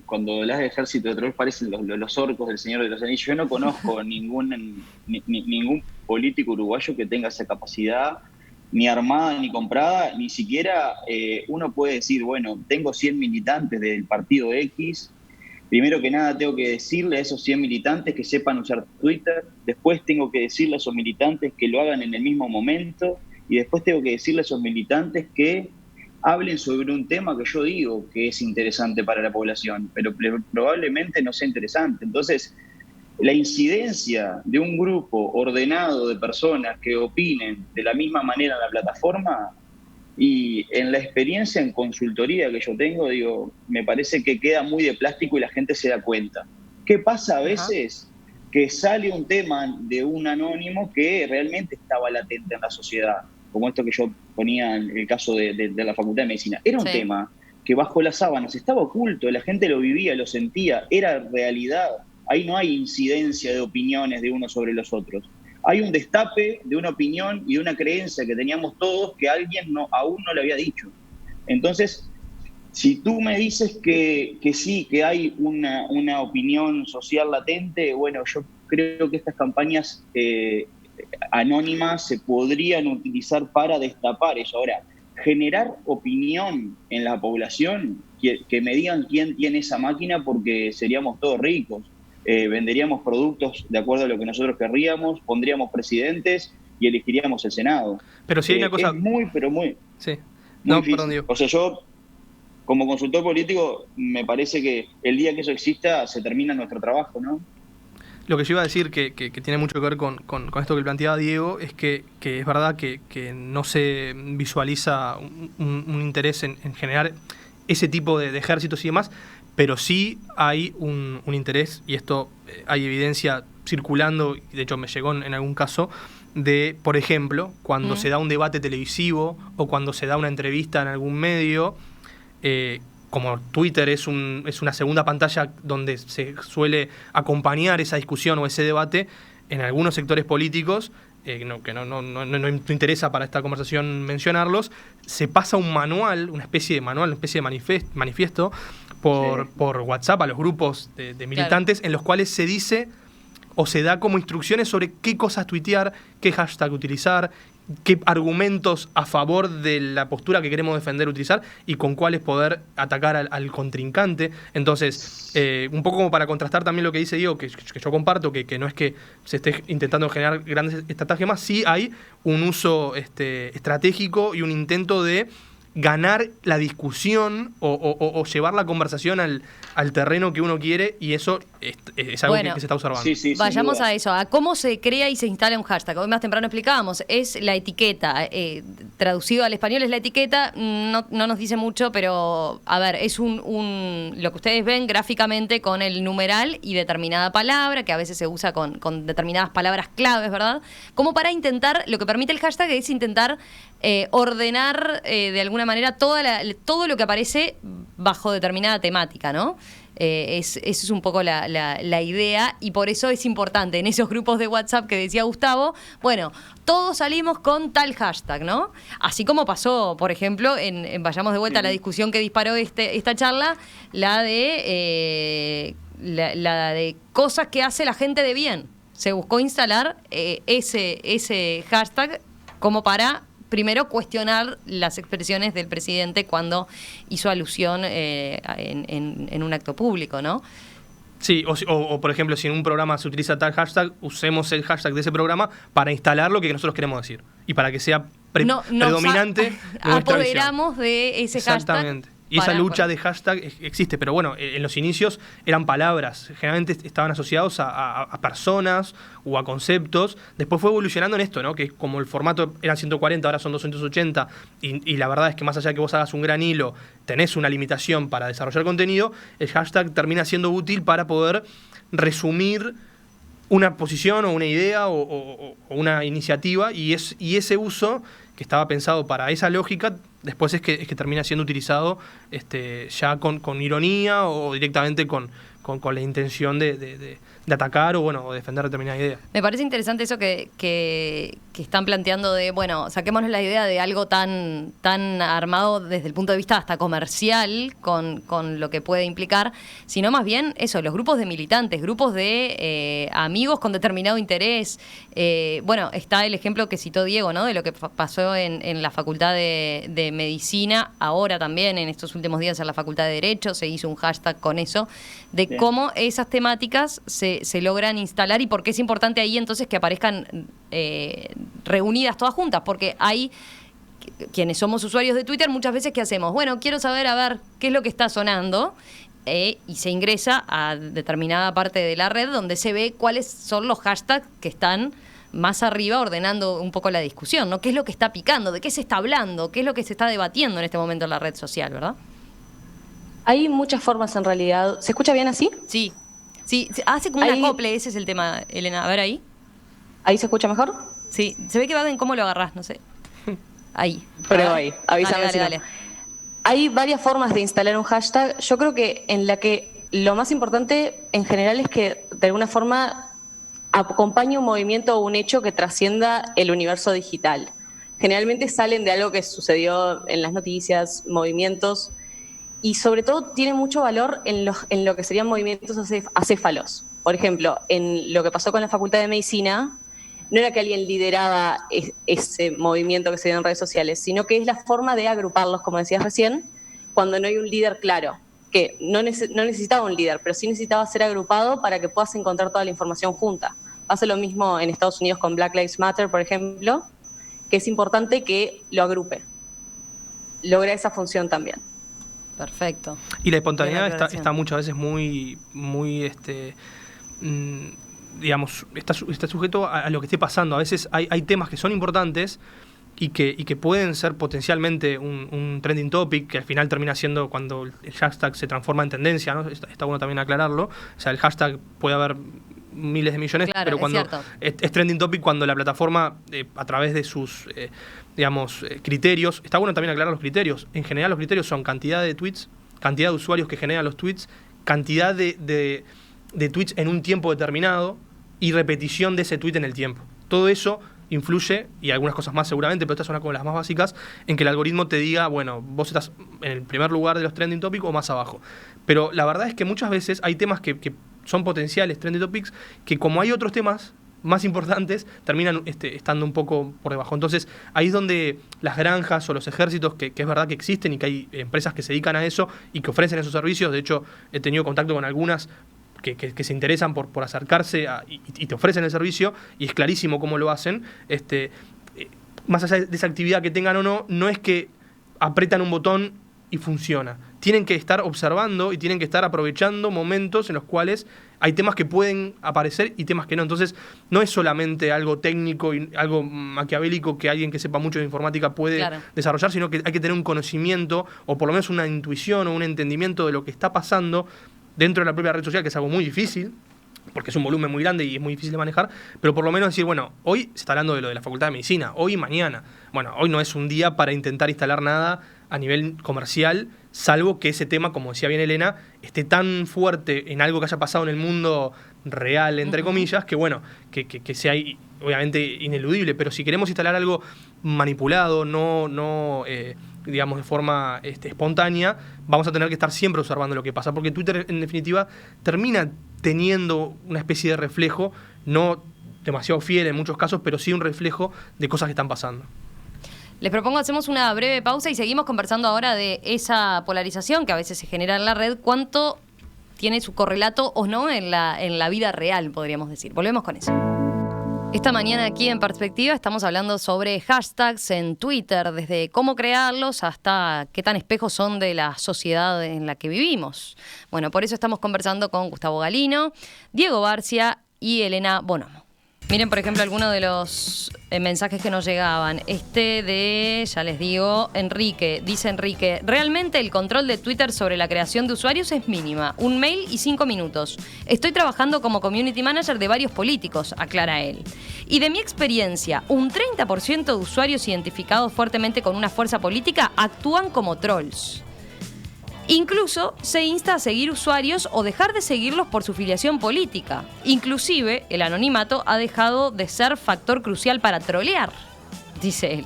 Speaker 3: Cuando hablas de ejército de trolls parecen los orcos del Señor de los Anillos. Yo no conozco ningún político uruguayo que tenga esa capacidad, ni armada ni comprada. Ni siquiera uno puede decir, bueno, tengo 100 militantes del partido X. Primero que nada tengo que decirle a esos 100 militantes que sepan usar Twitter. Después tengo que decirle a esos militantes que lo hagan en el mismo momento. Y después tengo que decirle a esos militantes que hablen sobre un tema que yo digo que es interesante para la población, pero probablemente no sea interesante. Entonces, la incidencia de un grupo ordenado de personas que opinen de la misma manera en la plataforma, y en la experiencia en consultoría que yo tengo, digo, me parece que queda muy de plástico y la gente se da cuenta. ¿Qué pasa a veces? Que sale un tema de un anónimo que realmente estaba latente en la sociedad, como esto que yo ponía en el caso de la Facultad de Medicina. Era un tema que bajo las sábanas estaba oculto, la gente lo vivía, lo sentía, era realidad. Ahí no hay incidencia de opiniones de unos sobre los otros. Hay un destape de una opinión y de una creencia que teníamos todos que alguien aún no le había dicho. Entonces, si tú me dices que sí, que hay una opinión social latente, bueno, yo creo que estas campañas anónimas se podrían utilizar para destapar eso. Ahora, generar opinión en la población, que me digan quién tiene esa máquina, porque seríamos todos ricos. Venderíamos productos de acuerdo a lo que nosotros querríamos, pondríamos presidentes y elegiríamos el Senado.
Speaker 2: Pero sí hay una cosa...
Speaker 3: Es muy
Speaker 2: Sí.
Speaker 3: No,
Speaker 2: difícil. Perdón, Diego.
Speaker 3: O sea, yo, como consultor político, me parece que el día que eso exista, se termina nuestro trabajo, ¿no?
Speaker 2: Lo que yo iba a decir, que tiene mucho que ver con esto que planteaba Diego, es que es verdad que no se visualiza un interés en generar ese tipo de ejércitos y demás, pero sí hay un interés, y esto hay evidencia circulando, de hecho me llegó en algún caso, de, por ejemplo, cuando se da un debate televisivo o cuando se da una entrevista en algún medio, como Twitter es una segunda pantalla donde se suele acompañar esa discusión o ese debate, en algunos sectores políticos, que no interesa para esta conversación mencionarlos, se pasa un manual, una especie de manifiesto por WhatsApp a los grupos de militantes, en los cuales se dice o se da como instrucciones sobre qué cosas tuitear, qué hashtag utilizar, qué argumentos a favor de la postura que queremos defender utilizar y con cuáles poder atacar al contrincante. Entonces, un poco como para contrastar también lo que dice Diego, que yo comparto, que no es que se esté intentando generar grandes estratagemas, sí hay un uso estratégico y un intento de ganar la discusión o llevar la conversación al terreno que uno quiere, y eso es algo que se está observando.
Speaker 3: Sí,
Speaker 1: vayamos a eso, a cómo se crea y se instala un hashtag. Hoy más temprano explicábamos, es la etiqueta, traducido al español es la etiqueta, no nos dice mucho, pero a ver, es lo que ustedes ven gráficamente con el numeral y determinada palabra, que a veces se usa con determinadas palabras claves, ¿verdad? Como para intentar, lo que permite el hashtag es intentar ordenar de alguna manera todo lo que aparece bajo determinada temática, ¿no? Eso es un poco la idea, y por eso es importante en esos grupos de WhatsApp que decía Gustavo, bueno, todos salimos con tal hashtag, ¿no? Así como pasó, por ejemplo, vayamos de vuelta a la discusión que disparó esta charla, la de cosas que hace la gente de bien. Se buscó instalar ese hashtag como para primero cuestionar las expresiones del presidente cuando hizo alusión en un acto público, ¿no?
Speaker 2: Sí, o por ejemplo, si en un programa se utiliza tal hashtag, usemos el hashtag de ese programa para instalar lo que nosotros queremos decir y para que sea predominante.
Speaker 1: Apoderamos de ese hashtag
Speaker 2: Y esa lucha de hashtag existe, pero bueno, en los inicios eran palabras, generalmente estaban asociados a personas o a conceptos. Después fue evolucionando en esto, ¿no? Que como el formato eran 140, ahora son 280, y la verdad es que más allá de que vos hagas un gran hilo, tenés una limitación para desarrollar contenido, el hashtag termina siendo útil para poder resumir una posición o una idea o una iniciativa, y ese uso que estaba pensado para esa lógica, después es que termina siendo utilizado ya con ironía o directamente con la intención de atacar o defender determinada idea.
Speaker 1: Me parece interesante eso que están planteando de, bueno, saquémonos la idea de algo tan armado desde el punto de vista hasta comercial, con lo que puede implicar, sino más bien eso, los grupos de militantes, grupos de amigos con determinado interés. Bueno, está el ejemplo que citó Diego, ¿no? De lo que pasó en la Facultad de Medicina, ahora también en estos últimos días en la Facultad de Derecho, se hizo un hashtag con eso, de cómo esas temáticas se logran instalar y por qué es importante ahí entonces que aparezcan reunidas todas juntas, porque hay quienes somos usuarios de Twitter muchas veces ¿qué hacemos? Bueno, quiero saber a ver qué es lo que está sonando y se ingresa a determinada parte de la red donde se ve cuáles son los hashtags que están más arriba ordenando un poco la discusión, ¿no? ¿Qué es lo que está picando? ¿De qué se está hablando? ¿Qué es lo que se está debatiendo en este momento en la red social, verdad?
Speaker 4: Hay muchas formas en realidad. ¿Se escucha bien así?
Speaker 1: Sí, hace como un acople, ese es el tema, Elena. A ver ahí.
Speaker 4: ¿Ahí se escucha mejor?
Speaker 1: Sí, se ve que va en cómo lo agarrás, no sé. Ahí.
Speaker 4: Pero ahí, avísame si no.
Speaker 1: Dale.
Speaker 4: Hay varias formas de instalar un hashtag. Yo creo que en la que lo más importante en general es que de alguna forma acompañe un movimiento o un hecho que trascienda el universo digital. Generalmente salen de algo que sucedió en las noticias, movimientos, y sobre todo tiene mucho valor en lo que serían movimientos acéfalos. Por ejemplo, en lo que pasó con la Facultad de Medicina, no era que alguien lideraba ese movimiento que se dio en redes sociales, sino que es la forma de agruparlos, como decías recién, cuando no hay un líder claro, que no necesitaba un líder, pero sí necesitaba ser agrupado para que puedas encontrar toda la información junta. Pasa lo mismo en Estados Unidos con Black Lives Matter, por ejemplo, que es importante que lo agrupe. Logra esa función también.
Speaker 1: Perfecto.
Speaker 2: Y la espontaneidad está muchas veces muy digamos, está sujeto a lo que esté pasando. A veces hay temas que son importantes y que pueden ser potencialmente un trending topic, que al final termina siendo cuando el hashtag se transforma en tendencia, ¿no? Está bueno también aclararlo. O sea, el hashtag puede haber miles de millones, claro, pero cuando es trending topic, cuando la plataforma, a través de sus criterios, está bueno también aclarar los criterios. En general los criterios son cantidad de tweets, cantidad de usuarios que generan los tweets, cantidad de tweets en un tiempo determinado y repetición de ese tweet en el tiempo. Todo eso influye, y algunas cosas más seguramente, pero estas son como las más básicas, en que el algoritmo te diga, bueno, vos estás en el primer lugar de los trending topics o más abajo. Pero la verdad es que muchas veces hay temas que son potenciales trending topics, que como hay otros temas más importantes, terminan estando un poco por debajo. Entonces, ahí es donde las granjas o los ejércitos, que es verdad que existen y que hay empresas que se dedican a eso y que ofrecen esos servicios. De hecho, he tenido contacto con algunas que se interesan por acercarse y te ofrecen el servicio, y es clarísimo cómo lo hacen. Más allá de esa actividad que tengan o no, no es que apretan un botón y funciona. Tienen que estar observando y tienen que estar aprovechando momentos en los cuales hay temas que pueden aparecer y temas que no. Entonces, no es solamente algo técnico y algo maquiavélico que alguien que sepa mucho de informática puede desarrollar, sino que hay que tener un conocimiento o por lo menos una intuición o un entendimiento de lo que está pasando dentro de la propia red social, que es algo muy difícil, porque es un volumen muy grande y es muy difícil de manejar, pero por lo menos decir, bueno, hoy se está hablando de lo de la Facultad de Medicina, hoy y mañana. Bueno, hoy no es un día para intentar instalar nada a nivel comercial, salvo que ese tema, como decía bien Elena, esté tan fuerte en algo que haya pasado en el mundo real, entre comillas, que bueno, que sea obviamente ineludible. Pero si queremos instalar algo manipulado, digamos, de forma espontánea, vamos a tener que estar siempre observando lo que pasa, porque Twitter, en definitiva, termina teniendo una especie de reflejo, no demasiado fiel en muchos casos, pero sí un reflejo de cosas que están pasando.
Speaker 1: Les propongo, hacemos una breve pausa y seguimos conversando ahora de esa polarización que a veces se genera en la red, cuánto tiene su correlato o no en la vida real, podríamos decir. Volvemos con eso. Esta mañana aquí en Perspectiva estamos hablando sobre hashtags en Twitter, desde cómo crearlos hasta qué tan espejos son de la sociedad en la que vivimos. Bueno, por eso estamos conversando con Gustavo Galino, Diego Barcia y Elena Bonomo. Miren, por ejemplo, algunos de los mensajes que nos llegaban. Ya les digo, Enrique, dice Enrique, realmente el control de Twitter sobre la creación de usuarios es mínima. Un mail y 5 minutos. Estoy trabajando como community manager de varios políticos, aclara él. Y de mi experiencia, un 30% de usuarios identificados fuertemente con una fuerza política actúan como trolls. Incluso se insta a seguir usuarios o dejar de seguirlos por su filiación política. Inclusive, el anonimato ha dejado de ser factor crucial para trolear, dice él.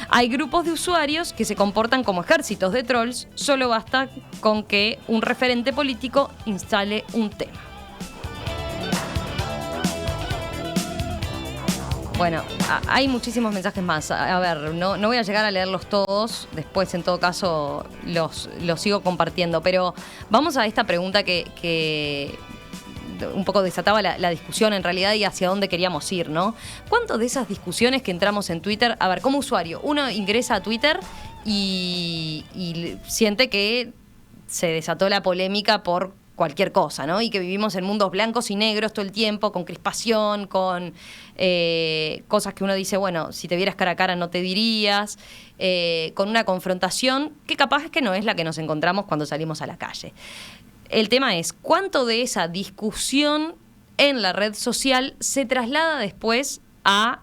Speaker 1: Hay grupos de usuarios que se comportan como ejércitos de trolls, solo basta con que un referente político instale un tema. Bueno, hay muchísimos mensajes más. A ver, no voy a llegar a leerlos todos. Después, en todo caso, los sigo compartiendo. Pero vamos a esta pregunta que un poco desataba la discusión en realidad y hacia dónde queríamos ir, ¿no? ¿Cuánto de esas discusiones que entramos en Twitter, a ver, como usuario, uno ingresa a Twitter y siente que se desató la polémica por cualquier cosa, ¿no? Y que vivimos en mundos blancos y negros todo el tiempo, con crispación, con cosas que uno dice, bueno, si te vieras cara a cara no te dirías, con una confrontación que capaz es que no es la que nos encontramos cuando salimos a la calle. El tema es, ¿cuánto de esa discusión en la red social se traslada después a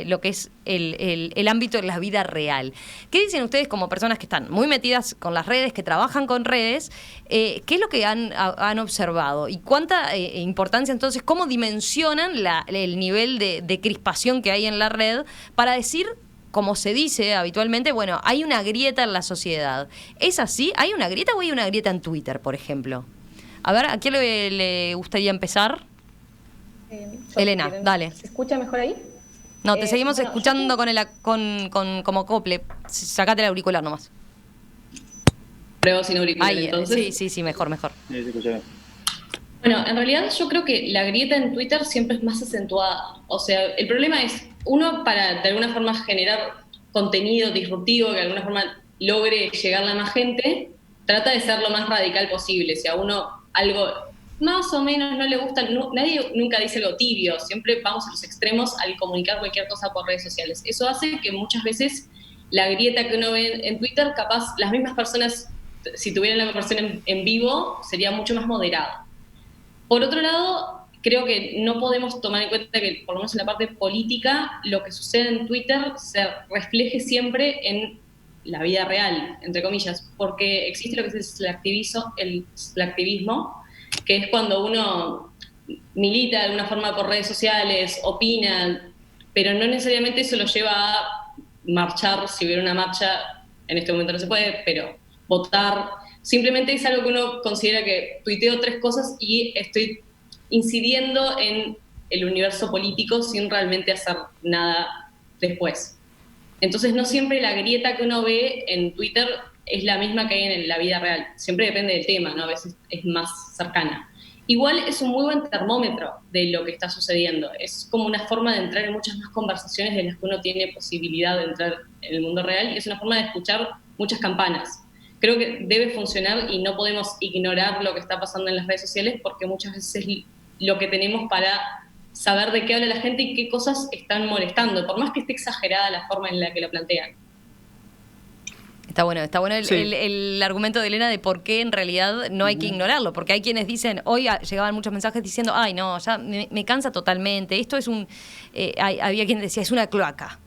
Speaker 1: lo que es el ámbito de la vida real? ¿Qué dicen ustedes como personas que están muy metidas con las redes, que trabajan con redes? ¿Qué es lo que han observado? ¿Y cuánta importancia entonces, cómo dimensionan el nivel de crispación que hay en la red para decir, como se dice habitualmente, bueno, hay una grieta en la sociedad? ¿Es así? ¿Hay una grieta o hay una grieta en Twitter, por ejemplo? A ver, ¿a quién le gustaría empezar? Elena, dale.
Speaker 4: ¿Se escucha mejor ahí?
Speaker 1: No, te seguimos escuchando como acople. Sacate el auricular nomás.
Speaker 5: Pruebo sin auricular,
Speaker 1: ahí,
Speaker 5: entonces.
Speaker 1: Sí, mejor.
Speaker 3: Sí, se escucha bien.
Speaker 5: Bueno, en realidad yo creo que la grieta en Twitter siempre es más acentuada. O sea, el problema es, uno para de alguna forma generar contenido disruptivo que de alguna forma logre llegarle a más gente, trata de ser lo más radical posible. Si a uno algo más o menos no le gusta, nadie nunca dice algo tibio, siempre vamos a los extremos al comunicar cualquier cosa por redes sociales. Eso hace que muchas veces la grieta que uno ve en Twitter, capaz las mismas personas, si tuvieran la conversación en vivo, sería mucho más moderado. Por otro lado, creo que no podemos tomar en cuenta que, por lo menos en la parte política, lo que sucede en Twitter se refleje siempre en la vida real, entre comillas, porque existe lo que es el slacktivismo, que es cuando uno milita de alguna forma por redes sociales, opina, pero no necesariamente eso lo lleva a marchar, si hubiera una marcha, en este momento no se puede, pero votar. Simplemente es algo que uno considera que tuiteo 3 cosas y estoy incidiendo en el universo político sin realmente hacer nada después. Entonces no siempre la grieta que uno ve en Twitter es la misma que hay en la vida real. Siempre depende del tema, ¿no? A veces es más cercana. Igual es un muy buen termómetro de lo que está sucediendo. Es como una forma de entrar en muchas más conversaciones de las que uno tiene posibilidad de entrar en el mundo real, y es una forma de escuchar muchas campanas. Creo que debe funcionar y no podemos ignorar lo que está pasando en las redes sociales, porque muchas veces es lo que tenemos para saber de qué habla la gente y qué cosas están molestando, por más que esté exagerada la forma en la que lo plantean.
Speaker 1: Está bueno el argumento de Elena de por qué en realidad no hay que ignorarlo, porque hay quienes dicen, hoy llegaban muchos mensajes diciendo, ay no, ya me cansa totalmente, esto es había quien decía, es una cloaca.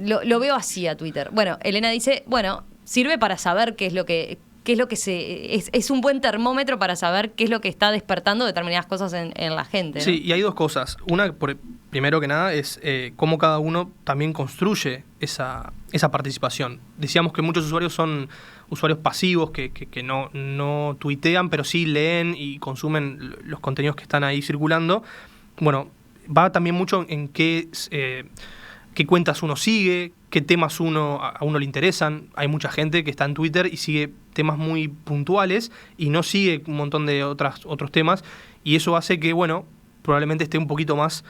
Speaker 1: Lo veo así a Twitter. Bueno, Elena dice, bueno, sirve para saber qué es lo que es un buen termómetro para saber qué es lo que está despertando determinadas cosas en la gente, ¿no?
Speaker 2: Sí, y hay 2 cosas. Una, primero que nada, es cómo cada uno también construye esa participación. Decíamos que muchos usuarios son usuarios pasivos que no tuitean, pero sí leen y consumen los contenidos que están ahí circulando. Bueno, va también mucho en qué cuentas uno sigue, qué temas a uno le interesan. Hay mucha gente que está en Twitter y sigue temas muy puntuales y no sigue un montón de otros temas, y eso hace que, bueno, probablemente esté un poquito más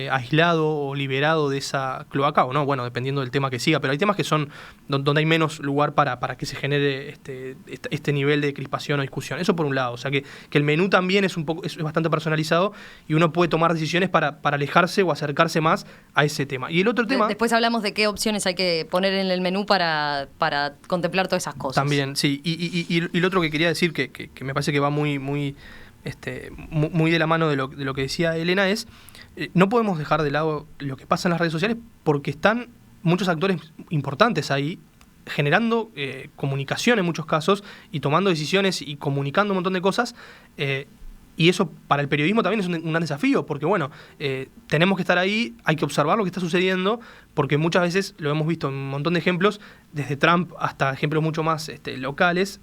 Speaker 2: aislado o liberado de esa cloaca, o no, bueno, dependiendo del tema que siga, pero hay temas que son donde hay menos lugar para que se genere este nivel de crispación o discusión. Eso por un lado, o sea que el menú también es bastante personalizado y uno puede tomar decisiones para alejarse o acercarse más a ese tema. Y el otro tema...
Speaker 1: Después hablamos de qué opciones hay que poner en el menú para contemplar todas esas cosas.
Speaker 2: También, sí. Y lo otro que quería decir, que me parece que va muy de la mano de lo que decía Elena, es no podemos dejar de lado lo que pasa en las redes sociales porque están muchos actores importantes ahí generando comunicación en muchos casos y tomando decisiones y comunicando un montón de cosas, y eso para el periodismo también es un gran desafío porque bueno, tenemos que estar ahí, hay que observar lo que está sucediendo porque muchas veces lo hemos visto en un montón de ejemplos, desde Trump hasta ejemplos mucho más locales.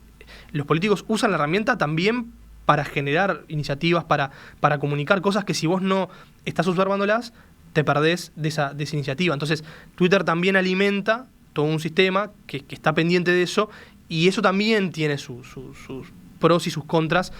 Speaker 2: Los políticos usan la herramienta también para generar iniciativas, para comunicar cosas que si vos no estás observándolas, te perdés de esa iniciativa. Entonces, Twitter también alimenta todo un sistema que está pendiente de eso, y eso también tiene sus pros y sus contras,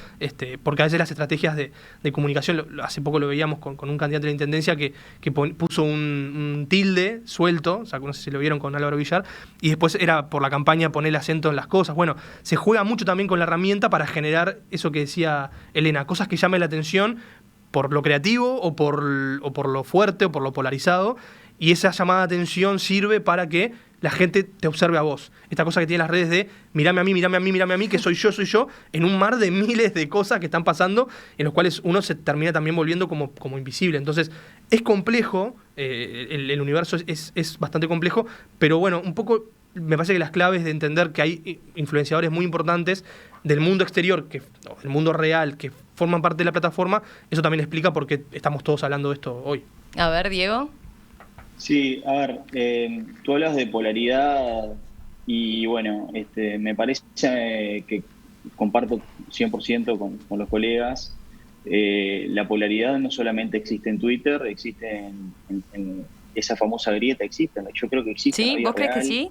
Speaker 2: porque a veces las estrategias de comunicación, hace poco lo veíamos con un candidato de la intendencia que puso un tilde suelto, o sea, no sé si lo vieron con Álvaro Villar, y después era por la campaña poner el acento en las cosas. Bueno, se juega mucho también con la herramienta para generar eso que decía Elena, cosas que llamen la atención por lo creativo o por lo fuerte o por lo polarizado, y esa llamada de atención sirve para que la gente te observe a vos. Esta cosa que tienen las redes de mírame a mí, que soy yo, en un mar de miles de cosas que están pasando, en los cuales uno se termina también volviendo como invisible. Entonces, es complejo, el universo es bastante complejo, pero bueno, un poco me parece que las claves de entender que hay influenciadores muy importantes del mundo exterior, del mundo real, que forman parte de la plataforma, eso también explica por qué estamos todos hablando de esto hoy.
Speaker 1: A ver, Diego.
Speaker 3: Sí, a ver, tú hablas de polaridad y bueno, me parece que comparto 100% con los colegas. La polaridad no solamente existe en Twitter, existe en esa famosa grieta, existe. Yo creo que existe.
Speaker 1: ¿Sí? ¿Vos crees que sí?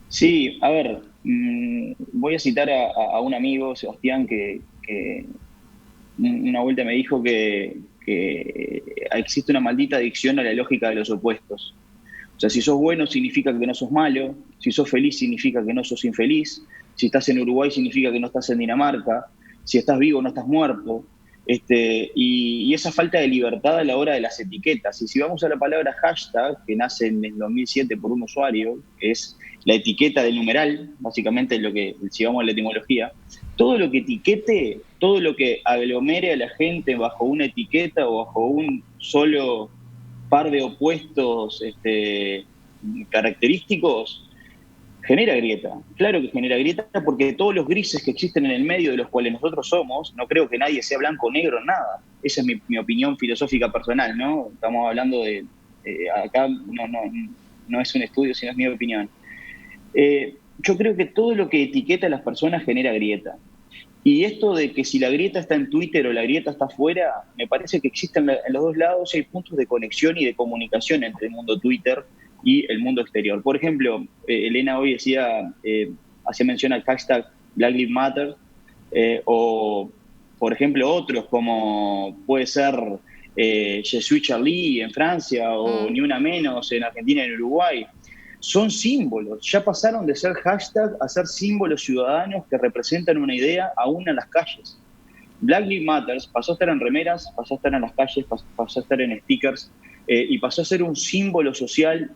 Speaker 3: Sí, a ver, voy a citar a un amigo, Sebastián, que una vuelta me dijo que existe una maldita adicción a la lógica de los opuestos. O sea, si sos bueno significa que no sos malo, si sos feliz significa que no sos infeliz, si estás en Uruguay significa que no estás en Dinamarca, si estás vivo no estás muerto, y esa falta de libertad a la hora de las etiquetas. Y si vamos a la palabra hashtag, que nace en el 2007 por un usuario, que es la etiqueta del numeral, básicamente si vamos a la etimología, todo lo que etiquete, todo lo que aglomere a la gente bajo una etiqueta o bajo un solo par de opuestos característicos, genera grieta. Claro que genera grieta porque todos los grises que existen en el medio de los cuales nosotros somos, no creo que nadie sea blanco o negro en nada. Esa es mi opinión filosófica personal, ¿no? Estamos hablando de... acá no es un estudio, sino es mi opinión. Yo creo que todo lo que etiqueta a las personas genera grieta. Y esto de que si la grieta está en Twitter o la grieta está afuera, me parece que existen en los dos lados y hay puntos de conexión y de comunicación entre el mundo Twitter y el mundo exterior. Por ejemplo, Elena hoy hacía mención al hashtag Black Lives Matter, o por ejemplo otros como puede ser Je suis Charlie en Francia o Ni Una Menos en Argentina y en Uruguay. Son símbolos, ya pasaron de ser hashtag a ser símbolos ciudadanos que representan una idea aún en las calles. Black Lives Matter pasó a estar en remeras, pasó a estar en las calles, pasó a estar en stickers, y pasó a ser un símbolo social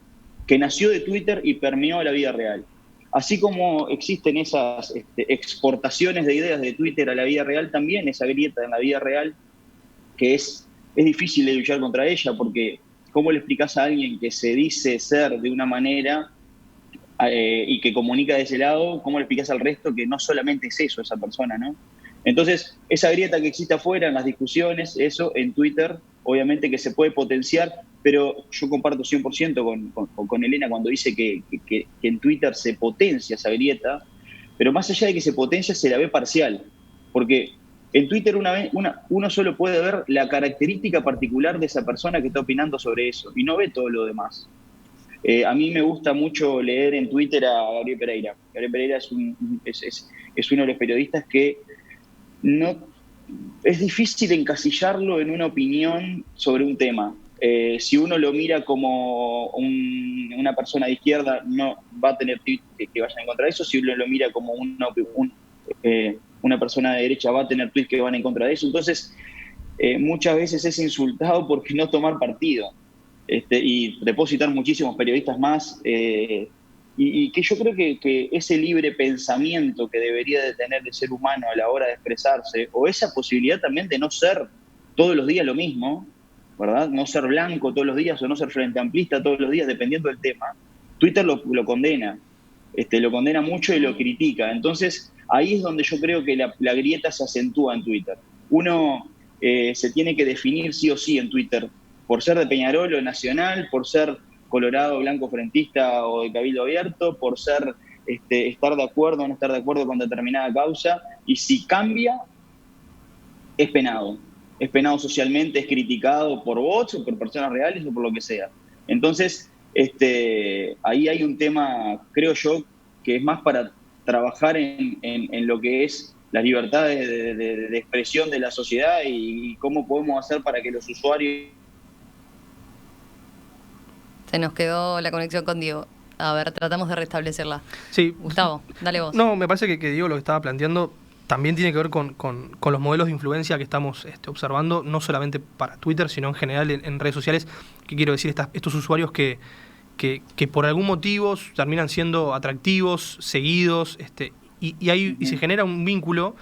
Speaker 3: que nació de Twitter y permeó a la vida real. Así como existen esas exportaciones de ideas de Twitter a la vida real, también esa grieta en la vida real, que es difícil de luchar contra ella, porque ¿cómo le explicás a alguien que se dice ser de una manera y que comunica de ese lado? ¿Cómo le explicás al resto que no solamente es eso esa persona, ¿no? Entonces, esa grieta que existe afuera en las discusiones, eso en Twitter, obviamente que se puede potenciar, pero yo comparto 100% con Elena cuando dice que en Twitter se potencia esa grieta, pero más allá de que se potencia, se la ve parcial, porque en Twitter uno solo puede ver la característica particular de esa persona que está opinando sobre eso, y no ve todo lo demás. A mí me gusta mucho leer en Twitter a Gabriel Pereira. Gabriel Pereira es uno de los periodistas que no es difícil encasillarlo en una opinión sobre un tema. Si uno lo mira como una persona de izquierda, no va a tener tweets que vayan en contra de eso. Si uno lo mira como una persona de derecha, va a tener tweets que van en contra de eso. Entonces, muchas veces es insultado porque no tomar partido. Y te puedo citar muchísimos periodistas más, y que yo creo que ese libre pensamiento que debería de tener el ser humano a la hora de expresarse, o esa posibilidad también de no ser todos los días lo mismo, ¿verdad? No ser blanco todos los días o no ser frente amplista todos los días, dependiendo del tema. Twitter lo condena, lo condena mucho y lo critica. Entonces, ahí es donde yo creo que la grieta se acentúa en Twitter. Uno se tiene que definir sí o sí en Twitter, por ser de Peñarol o Nacional, por ser colorado, blanco, frentista o de Cabildo Abierto, por ser estar de acuerdo o no estar de acuerdo con determinada causa, y si cambia, es penado. Es penado socialmente, es criticado por bots o por personas reales o por lo que sea. Entonces, ahí hay un tema, creo yo, que es más para trabajar en lo que es las libertades de expresión de la sociedad y cómo podemos hacer para que los usuarios...
Speaker 1: Se nos quedó la conexión con Diego. A ver, tratamos de restablecerla.
Speaker 2: Sí.
Speaker 1: Gustavo, dale vos.
Speaker 2: No, me parece que Diego lo que estaba planteando también tiene que ver con los modelos de influencia que estamos observando, no solamente para Twitter, sino en general en redes sociales. ¿Qué quiero decir? Estos usuarios que por algún motivo terminan siendo atractivos, seguidos, y se genera un vínculo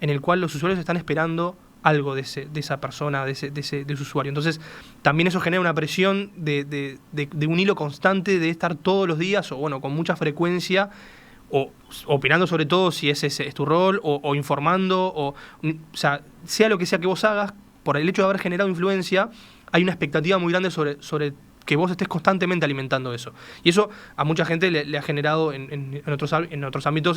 Speaker 2: en el cual los usuarios están esperando algo de esa persona, de ese usuario. Entonces, también eso genera una presión de un hilo constante de estar todos los días, o bueno, con mucha frecuencia, o opinando sobre todo si ese es tu rol, o informando, o sea lo que sea que vos hagas, por el hecho de haber generado influencia, hay una expectativa muy grande sobre que vos estés constantemente alimentando eso. Y eso a mucha gente le ha generado en otros ámbitos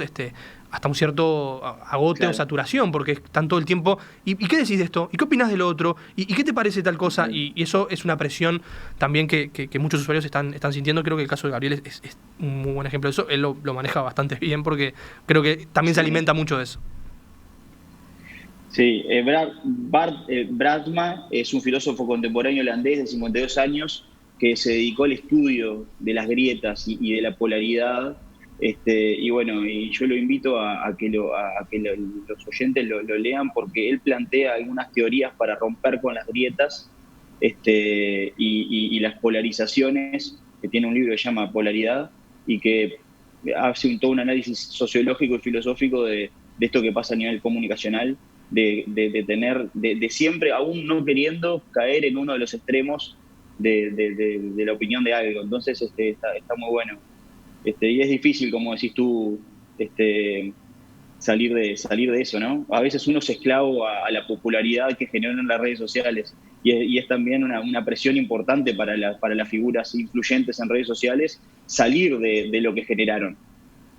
Speaker 2: hasta un cierto agote, claro, o saturación, porque están todo el tiempo, ¿y qué decís de esto? ¿Y qué opinás de lo otro? ¿Y qué te parece tal cosa? Y eso es una presión también que muchos usuarios están sintiendo. Creo que el caso de Gabriel es un muy buen ejemplo de eso. Él lo maneja bastante bien porque creo que también se alimenta mucho de eso.
Speaker 3: Sí, Bart Bradma es un filósofo contemporáneo holandés de 52 años que se dedicó al estudio de las grietas y de la polaridad, y bueno, y yo lo invito a que los oyentes lo lean, porque él plantea algunas teorías para romper con las grietas y las polarizaciones, que tiene un libro que se llama Polaridad, y que hace todo un análisis sociológico y filosófico de esto que pasa a nivel comunicacional, de siempre, aún no queriendo caer en uno de los extremos de la opinión de algo. Entonces está muy bueno. Y es difícil, como decís tú, salir de eso, ¿no? A veces uno es esclavo a la popularidad que generan las redes sociales, y es también una presión importante para las figuras influyentes en redes sociales salir de lo que generaron.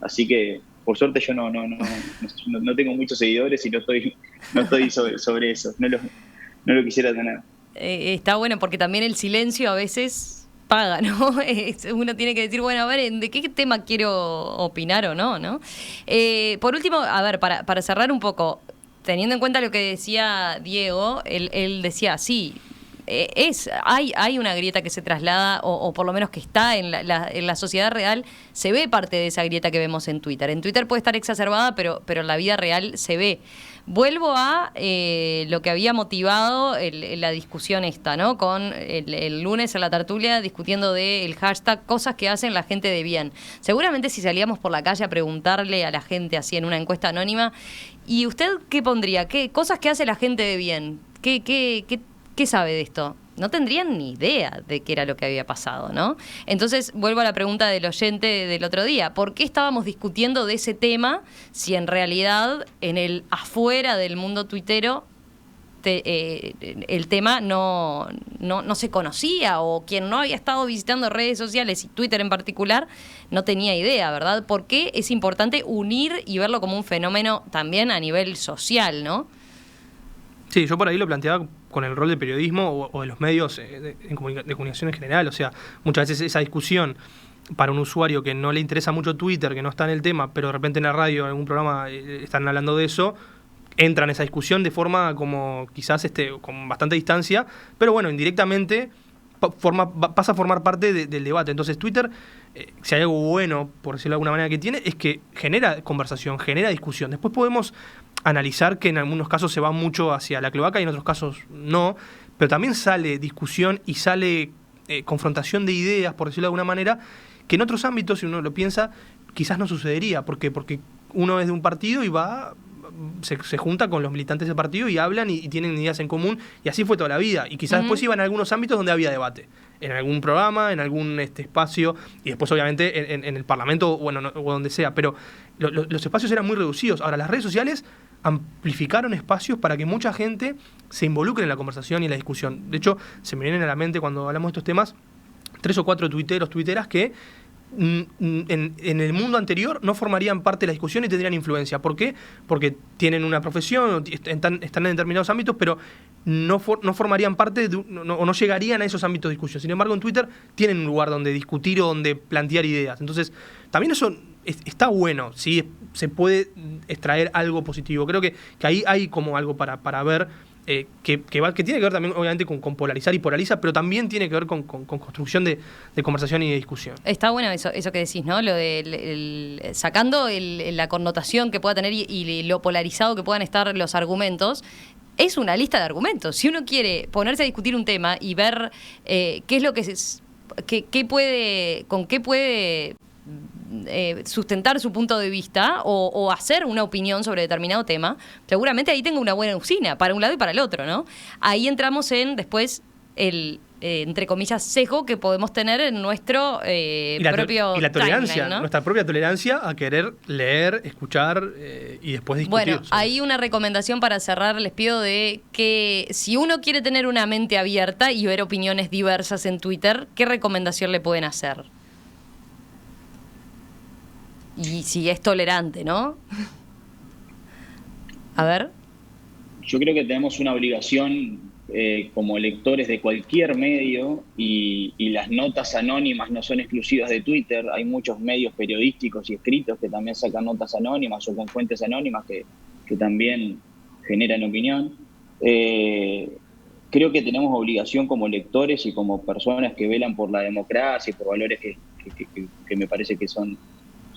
Speaker 3: Así que, por suerte, yo no tengo muchos seguidores y no estoy sobre eso. No lo quisiera tener.
Speaker 1: Está bueno porque también el silencio a veces paga, ¿no? Uno tiene que decir, bueno, a ver, ¿de qué tema quiero opinar o no? Por último, a ver, para cerrar un poco, teniendo en cuenta lo que decía Diego, él decía, sí, hay una grieta que se traslada, o por lo menos que está en la sociedad real, se ve parte de esa grieta que vemos en Twitter. En Twitter puede estar exacerbada, pero en la vida real se ve. Vuelvo a lo que había motivado la discusión esta, ¿no? Con el lunes en la tertulia discutiendo del hashtag cosas que hacen la gente de bien. Seguramente si salíamos por la calle a preguntarle a la gente así en una encuesta anónima, ¿y usted qué pondría? ¿Qué cosas que hace la gente de bien? ¿Qué sabe de esto? No tendrían ni idea de qué era lo que había pasado, ¿no? Entonces, vuelvo a la pregunta del oyente del otro día. ¿Por qué estábamos discutiendo de ese tema si en realidad en el afuera del mundo tuitero el tema no se conocía, o quien no había estado visitando redes sociales y Twitter en particular no tenía idea, ¿verdad? ¿Por qué es importante unir y verlo como un fenómeno también a nivel social, ¿no?
Speaker 2: Sí, yo por ahí lo planteaba con el rol del periodismo o de los medios de comunicación en general. O sea, muchas veces esa discusión para un usuario que no le interesa mucho Twitter, que no está en el tema, pero de repente en la radio, en algún programa están hablando de eso, entran en esa discusión de forma como quizás con bastante distancia, pero bueno, indirectamente pasa a formar parte del debate. Entonces Twitter, si hay algo bueno, por decirlo de alguna manera, que tiene, es que genera conversación, genera discusión. Después podemos analizar que en algunos casos se va mucho hacia la cloaca y en otros casos no, pero también sale discusión y sale confrontación de ideas, por decirlo de alguna manera, que en otros ámbitos, si uno lo piensa, quizás no sucedería. Porque uno es de un partido y se junta con los militantes del partido y hablan y tienen ideas en común, y así fue toda la vida. Y quizás después iban a algunos ámbitos donde había debate, en algún programa, en algún espacio, y después obviamente en el Parlamento o donde sea, pero los espacios eran muy reducidos. Ahora, las redes sociales amplificaron espacios para que mucha gente se involucre en la conversación y en la discusión. De hecho, se me vienen a la mente cuando hablamos de estos temas 3 o 4 tuiteras que en el mundo anterior no formarían parte de la discusión y tendrían influencia. ¿Por qué? Porque tienen una profesión, están en determinados ámbitos, pero no formarían parte o no llegarían a esos ámbitos de discusión. Sin embargo, en Twitter tienen un lugar donde discutir o donde plantear ideas. Entonces, también eso está bueno, ¿sí? Se puede extraer algo positivo. Creo que ahí hay como algo para ver. Que tiene que ver también obviamente con polarizar y polariza, pero también tiene que ver con construcción de conversación y de discusión.
Speaker 1: Está bueno eso que decís, ¿no? Lo de sacando la connotación que pueda tener y lo polarizado que puedan estar los argumentos. Es una lista de argumentos. Si uno quiere ponerse a discutir un tema y ver qué es lo que con qué puede sustentar su punto de vista o hacer una opinión sobre determinado tema, seguramente ahí tengo una buena usina para un lado y para el otro, ¿no? Ahí entramos en después el entre comillas sesgo que podemos tener en nuestro propio
Speaker 2: y la tolerancia,
Speaker 1: timeline, ¿no?
Speaker 2: Nuestra propia tolerancia a querer leer, escuchar y después discutir.
Speaker 1: Bueno, hay una recomendación para cerrar, les pido, de que si uno quiere tener una mente abierta y ver opiniones diversas en Twitter, ¿qué recomendación le pueden hacer? Y si es tolerante, ¿no? A ver.
Speaker 3: Yo creo que tenemos una obligación como lectores de cualquier medio, y las notas anónimas no son exclusivas de Twitter. Hay muchos medios periodísticos y escritos que también sacan notas anónimas o con fuentes anónimas que también generan opinión. Creo que tenemos obligación como lectores y como personas que velan por la democracia y por valores que me parece que son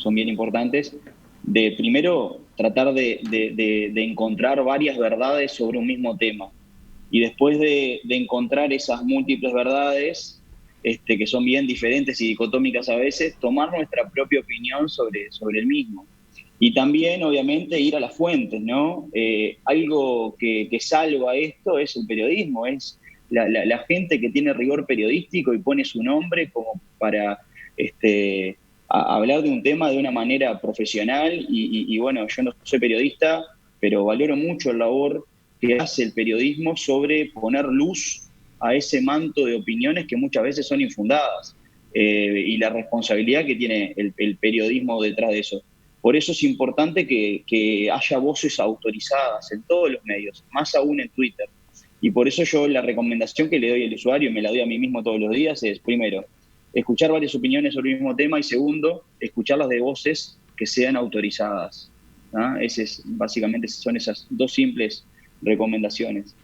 Speaker 3: bien importantes, de primero tratar de encontrar varias verdades sobre un mismo tema, y después de encontrar esas múltiples verdades que son bien diferentes y dicotómicas a veces, tomar nuestra propia opinión sobre el mismo. Y también, obviamente, ir a las fuentes, ¿no? Algo que salva esto es el periodismo, es la gente que tiene rigor periodístico y pone su nombre como para a hablar de un tema de una manera profesional. Y bueno, yo no soy periodista, pero valoro mucho la labor que hace el periodismo sobre poner luz a ese manto de opiniones que muchas veces son infundadas, y la responsabilidad que tiene el periodismo detrás de eso. Por eso es importante que haya voces autorizadas en todos los medios, más aún en Twitter. Y por eso yo la recomendación que le doy al usuario, y me la doy a mí mismo todos los días, es primero, escuchar varias opiniones sobre el mismo tema, y segundo, escucharlas de voces que sean autorizadas, ¿no? Básicamente son esas dos simples recomendaciones.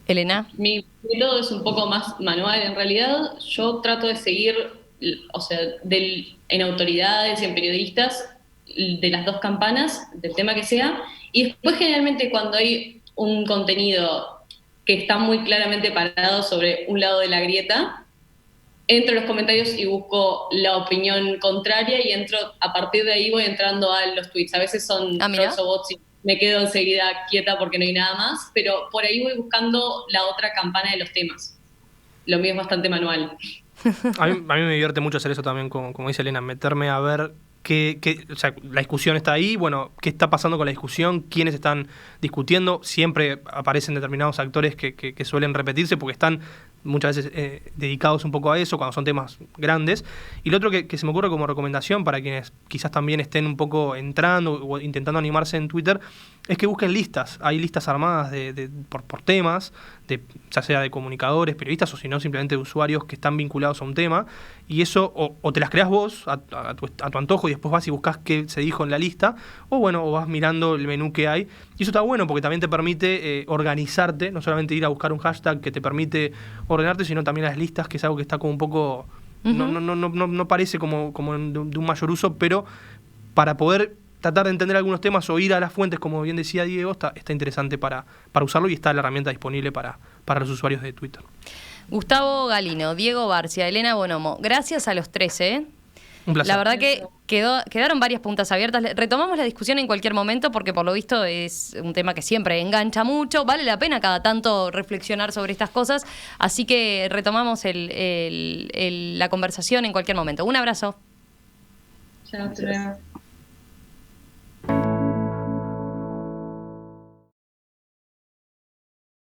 Speaker 1: Elena.
Speaker 5: Mi método es un poco más manual. En realidad yo trato de seguir, o sea, en autoridades y en periodistas de las dos campanas, del tema que sea, y después generalmente cuando hay un contenido que está muy claramente parado sobre un lado de la grieta, entro a los comentarios y busco la opinión contraria, y a partir de ahí voy entrando a los tweets. A veces son trolls o bots y me quedo enseguida quieta porque no hay nada más, pero por ahí voy buscando la otra campana de los temas. Lo mío es bastante manual.
Speaker 2: A mí me divierte mucho hacer eso también, como dice Elena, meterme a ver o sea, la discusión está ahí, bueno, qué está pasando con la discusión, quiénes están discutiendo. Siempre aparecen determinados actores que suelen repetirse porque están muchas veces dedicados un poco a eso cuando son temas grandes. Y lo otro que se me ocurre como recomendación para quienes quizás también estén un poco entrando o intentando animarse en Twitter es que busquen listas. Hay listas armadas por temas ya sea de comunicadores, periodistas o si no simplemente de usuarios que están vinculados a un tema, y eso o te las creas vos a tu antojo y después vas y buscas qué se dijo en la lista, o bueno, o vas mirando el menú que hay, y eso está bueno porque también te permite organizarte, no solamente ir a buscar un hashtag que te permite ordenarte, sino también las listas, que es algo que está como un poco, no parece como de un mayor uso, pero para poder tratar de entender algunos temas o ir a las fuentes, como bien decía Diego, está interesante para usarlo, y está la herramienta disponible para los usuarios de Twitter.
Speaker 1: Gustavo Galino, Diego Barcia, Elena Bonomo, gracias a los tres,
Speaker 2: Un placer.
Speaker 1: La verdad que quedaron varias puntas abiertas. Retomamos la discusión en cualquier momento porque por lo visto es un tema que siempre engancha mucho. Vale la pena cada tanto reflexionar sobre estas cosas. Así que retomamos la conversación en cualquier momento. Un abrazo.
Speaker 5: Chao,